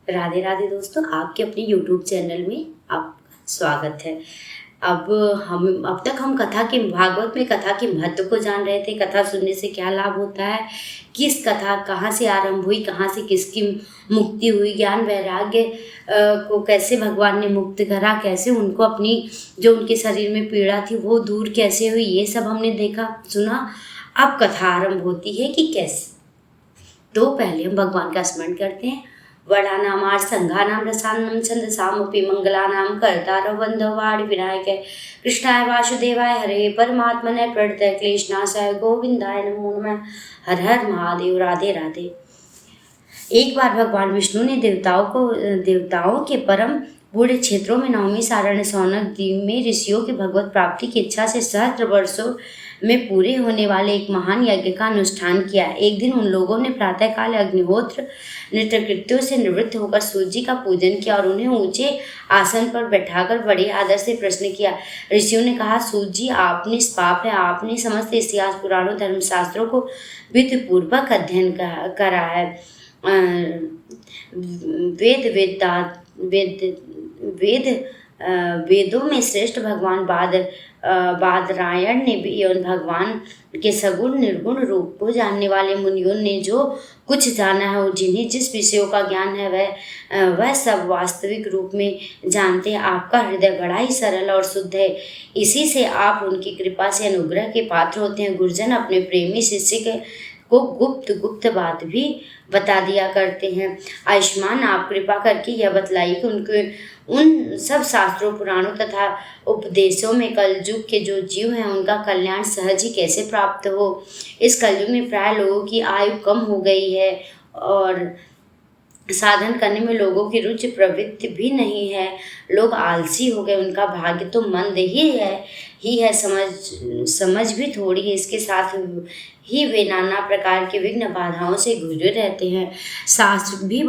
राधे राधे दोस्तों, आपके अपने यूट्यूब चैनल में आपका स्वागत है। अब तक हम कथा के भागवत में कथा के महत्व को जान रहे थे। कथा सुनने से क्या लाभ होता है, किस कथा कहाँ से आरंभ हुई, कहाँ से किसकी मुक्ति हुई, ज्ञान वैराग्य को कैसे भगवान ने मुक्त करा, कैसे उनको अपनी जो उनके शरीर में पीड़ा थी वो दूर कैसे हुई, ये सब हमने देखा सुना। अब कथा आरंभ होती है कि कैसे। तो पहले हम भगवान का स्मरण करते हैं। वडानामार संघानाम रसान्नम छंदसामपि मंगलानाम कर्तारव वंदवाड़ विनायक कृष्णाय वासुदेवाय हरे परमात्मने प्रणतः क्लेशनाशाय गोविंदाय नमो नमः। हर हर महादेव। राधे राधे। एक बार भगवान विष्णु ने देवताओं के परम बूढ़े क्षेत्रों में नवमी सारण सौनक द्वीप में ऋषियों की भगवत प्राप्ति की इच्छा से सहस्त्र वर्षों में पूरे होने वाले एक महान यज्ञ का अनुष्ठान किया। एक दिन उन लोगों ने प्रातःकाल अग्निहोत्र नित्यकृत्यों से निवृत्त होकर सूर्य जी का पूजन किया और उन्हें ऊंचे आसन पर बैठाकर बड़े आदर से प्रश्न किया। ऋषियों ने कहा, सूर्य जी, आप निष्पाप है, आपने समस्त इतिहास पुराणों धर्मशास्त्रों को विधिपूर्वक अध्ययन करा है। वेदों में श्रेष्ठ भगवान बादरायण ने भी एवं भगवान के सगुण निर्गुण रूप को जानने वाले मुनियों ने जो कुछ जाना है और जिन्हें जिस विषयों का ज्ञान है वह सब वास्तविक रूप में जानते हैं। आपका हृदय बड़ा ही सरल और शुद्ध है, इसी से आप उनकी कृपा से अनुग्रह के पात्र होते हैं। गुरुजन अपने प्रेमी शिष्य को गुप्त बात भी बता दिया करते हैं। आयुष्मान, आप कृपा करके यह बतलाइए कि उनके उन सब शास्त्रों पुराणों तथा उपदेशों में कलयुग के जो जीव हैं उनका कल्याण सहज ही कैसे प्राप्त हो। इस कलयुग में प्राय लोगों की आयु कम हो गई है और साधन करने में लोगों की रुचि प्रवृत्ति भी नहीं है। लोग आलसी हो गए, उनका भाग्य तो मंद ही है, समझ भी थोड़ी है। इसके साथ ही वे नाना प्रकार के विघ्न बाधाओं से गुजरे रहते हैं। शास्त्र भी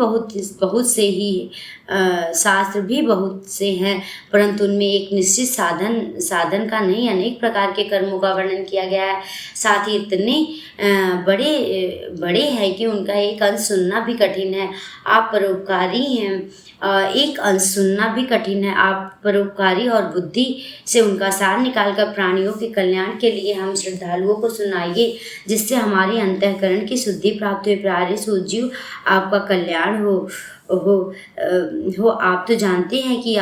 बहुत से हैं, परंतु उनमें एक निश्चित साधन का नहीं, अनेक प्रकार के कर्मों का वर्णन किया गया है। साथ ही इतने बड़े हैं कि उनका एक अंश सुनना भी कठिन है। आप परोपकारी हैं, एक अंश सुनना भी कठिन है। आप परोपकारी और बुद्धि से उनका सार निकालकर प्राणियों के कल्याण के लिए हम श्रद्धालुओं को सुनाइए, जिससे हमारी अंतःकरण की शुद्धि प्राप्त हुई। प्यारे सूर्य, आपका कल्याण हो। आप तो जानते हैं कि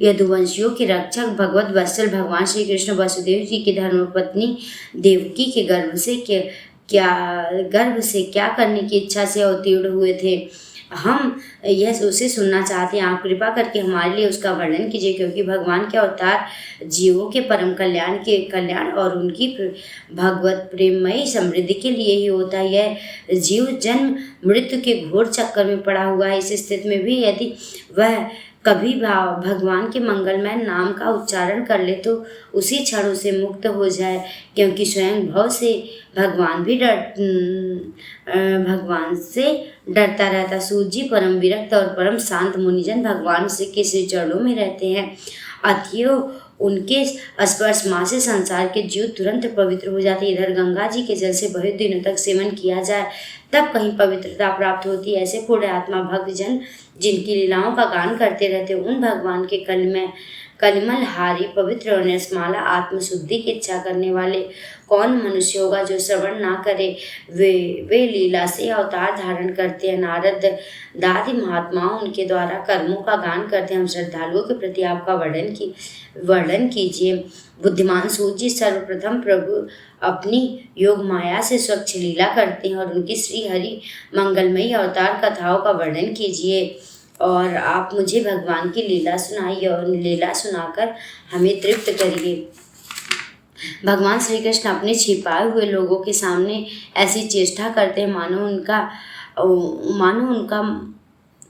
यदुवंशियों के रक्षक भगवत वत्सल भगवान श्री कृष्ण वसुदेव जी की धर्मपत्नी देवकी के गर्भ से क्या करने की इच्छा से अवतीर्ण हुए थे। हम यह उसे सुनना चाहते हैं। आप कृपा करके हमारे लिए उसका वर्णन कीजिए, क्योंकि भगवान के अवतार जीवों के परम कल्याण और उनकी भगवत प्रेममयी समृद्धि के लिए ही होता है। यह जीव जन्म मृत्यु के घोर चक्कर में पड़ा हुआ है। इस स्थिति में भी यदि वह कभी भगवान के मंगलमय नाम का उच्चारण कर ले तो उसी क्षण उसे मुक्त हो जाए, क्योंकि स्वयं भव से भगवान से डरता रहता। सूर्य जी परम विरक्त और परम शांत मुनिजन भगवान के श्री चरणों में रहते हैं। अतएव उनके स्पर्श मासे संसार के जीव तुरंत पवित्र हो जाते। इधर गंगा जी के जल से बहुत दिनों तक सेवन किया जाए तब कहीं पवित्रता प्राप्त होती है। ऐसे पूर्ण आत्मा भक्त जन जिनकी लीलाओं का गान करते रहते, उन भगवान के कलिमल हारी पवित्र और निर्मला आत्मशुद्धि की इच्छा करने वाले कौन मनुष्य होगा जो श्रवण ना करे। वे लीला से अवतार धारण करते हैं। नारद दादी महात्माओं उनके द्वारा कर्मों का गान करते हैं। हम श्रद्धालुओं के प्रति आपका वर्णन कीजिए। बुद्धिमान सूर्य जी सर्वप्रथम प्रभु अपनी योग माया से स्वच्छ लीला करते हैं और उनकी श्री हरि मंगलमयी अवतार कथाओं का वर्णन कीजिए और आप मुझे भगवान की लीला सुनाइए और लीला सुनाकर हमें तृप्त करिए। भगवान श्री कृष्ण अपने छिपाए हुए लोगों के सामने ऐसी चेष्टा करते हैं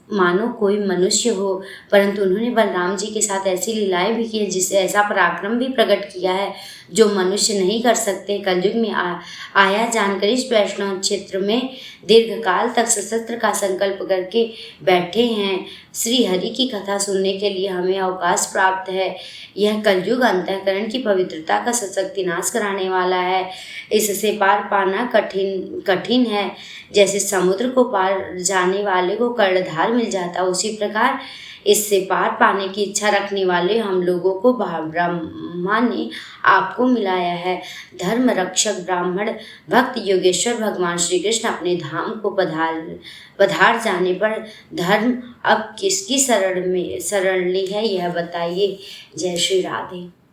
मानो कोई मनुष्य हो, परंतु उन्होंने बलराम जी के साथ ऐसी लीलाएं भी की है, जिससे ऐसा पराक्रम भी प्रकट किया है जो मनुष्य नहीं कर सकते। कलयुग में आया जानकर इस वैष्णव क्षेत्र में दीर्घकाल तक सशस्त्र का संकल्प करके बैठे हैं। श्री हरि की कथा सुनने के लिए हमें अवकाश प्राप्त है। यह कलयुग अंतःकरण की पवित्रता का सशक्ति नाश कराने वाला है। इससे पार पाना कठिन है। जैसे समुद्र को पार जाने वाले को कर्णधार मिल जाता, उसी प्रकार इससे पार पाने की इच्छा रखने वाले हम लोगों को ब्रह्मा ने आपको मिलाया है। धर्म रक्षक ब्राह्मण भक्त योगेश्वर भगवान श्री कृष्ण अपने धाम को पधार जाने पर धर्म अब किसकी शरण ली है, यह बताइए। जय श्री राधे।